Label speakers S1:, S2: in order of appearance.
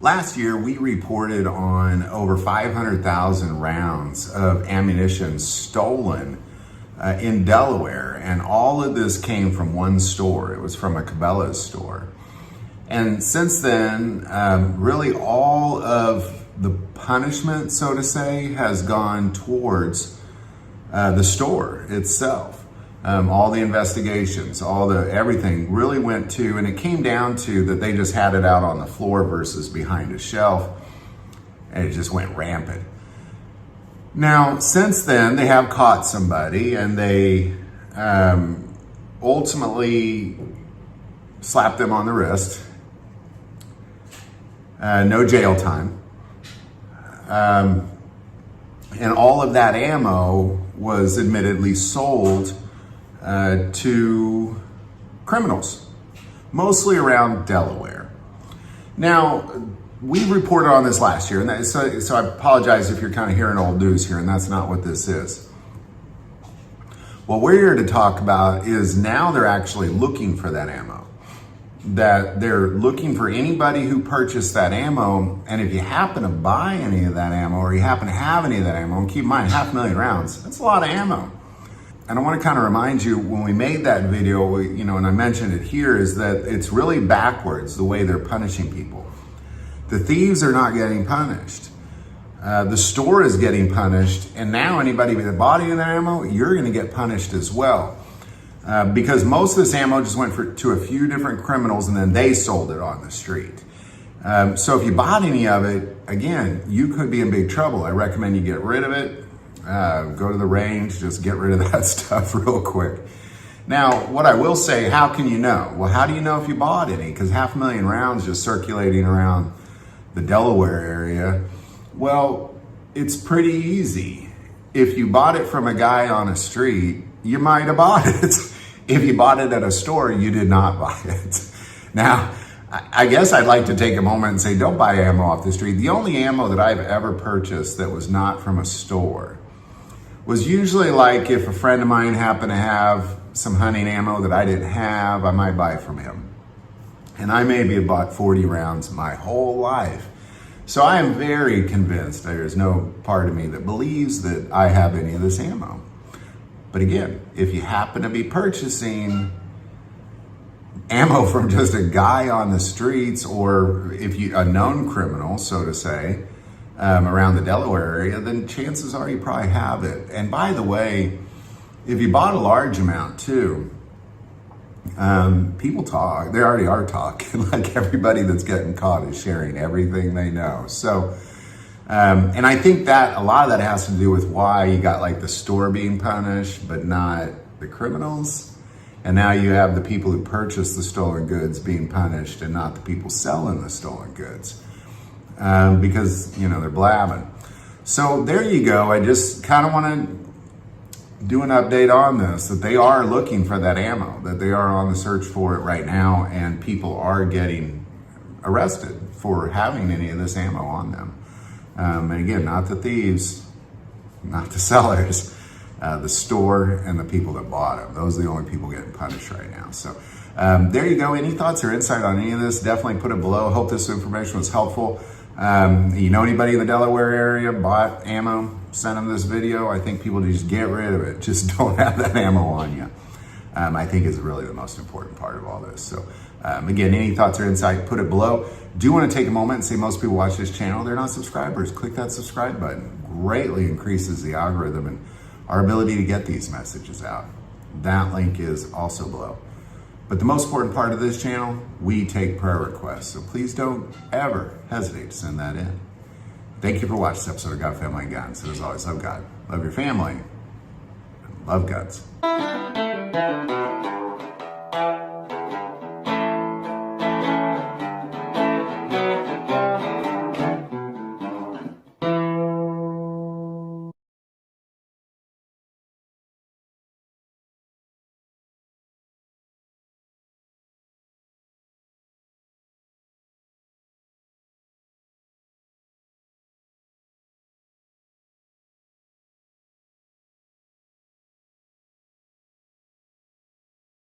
S1: Last year, we reported on over 500,000 rounds of ammunition stolen in Delaware, and all of this came from one store. It was from a Cabela's store. And since then, really all of the punishment, so to say, has gone towards the store itself. All the investigations, everything really went to, and it came down to that they just had it out on the floor versus behind a shelf, and it just went rampant. Now, since then, they have caught somebody, and they ultimately slapped them on the wrist. No jail time. And all of that ammo was admittedly sold to criminals, mostly around Delaware. Now, we reported on this last year, and so I apologize if you're kind of hearing old news here, and that's not what this is. What we're here to talk about is now they're actually looking for that ammo. That they're looking for anybody who purchased that ammo, and if you happen to buy any of that ammo, or you happen to have any of that ammo, and keep in mind, 500,000 rounds, that's a lot of ammo. And I want to kind of remind you, when we made that video, and I mentioned it here, is that it's really backwards the way they're punishing people. The thieves are not getting punished. The store is getting punished, and now anybody that bought any of that ammo, you're going to get punished as well. Because most of this ammo just went to a few different criminals, and then they sold it on the street. So if you bought any of it, again, you could be in big trouble. I recommend you get rid of it. Go to the range, just get rid of that stuff real quick. Now, what I will say, how can you know? Well, how do you know if you bought any? Because 500,000 rounds just circulating around the Delaware area. Well, it's pretty easy. If you bought it from a guy on a street, you might have bought it. If you bought it at a store, you did not buy it. Now, I guess I'd like to take a moment and say, don't buy ammo off the street. The only ammo that I've ever purchased that was not from a store was usually like if a friend of mine happened to have some hunting ammo that I didn't have, I might buy from him. And I maybe have bought 40 rounds my whole life. So I am very convinced there's no part of me that believes that I have any of this ammo. But again, if you happen to be purchasing ammo from just a guy on the streets, or if you a known criminal, so to say, around the Delaware area, then chances are you probably have it. And by the way, if you bought a large amount too, people talk. They already are talking. Like everybody that's getting caught is sharing everything they know. So, and I think that a lot of that has to do with why you got like the store being punished, but not the criminals. And now you have the people who purchased the stolen goods being punished, and not the people selling the stolen goods. Because, they're blabbing. So there you go. I just kind of want to do an update on this, that they are looking for that ammo, that they are on the search for it right now, and people are getting arrested for having any of this ammo on them. And again, not the thieves, not the sellers, the store and the people that bought them. Those are the only people getting punished right now. So there you go. Any thoughts or insight on any of this, definitely put it below. Hope this information was helpful. You know anybody in the Delaware area bought ammo, send them this video. I think people just get rid of it. Just don't have that ammo on you. I think is really the most important part of all this. So again, any thoughts or insight, put it below. Do want to take a moment and say most people watch this channel, they're not subscribers. Click that subscribe button. Greatly increases the algorithm and our ability to get these messages out. That link is also below. But the most important part of this channel, we take prayer requests. So please don't ever hesitate to send that in. Thank you for watching this episode of God, Family, and Guns. And as always, love God, love your family, and love guns.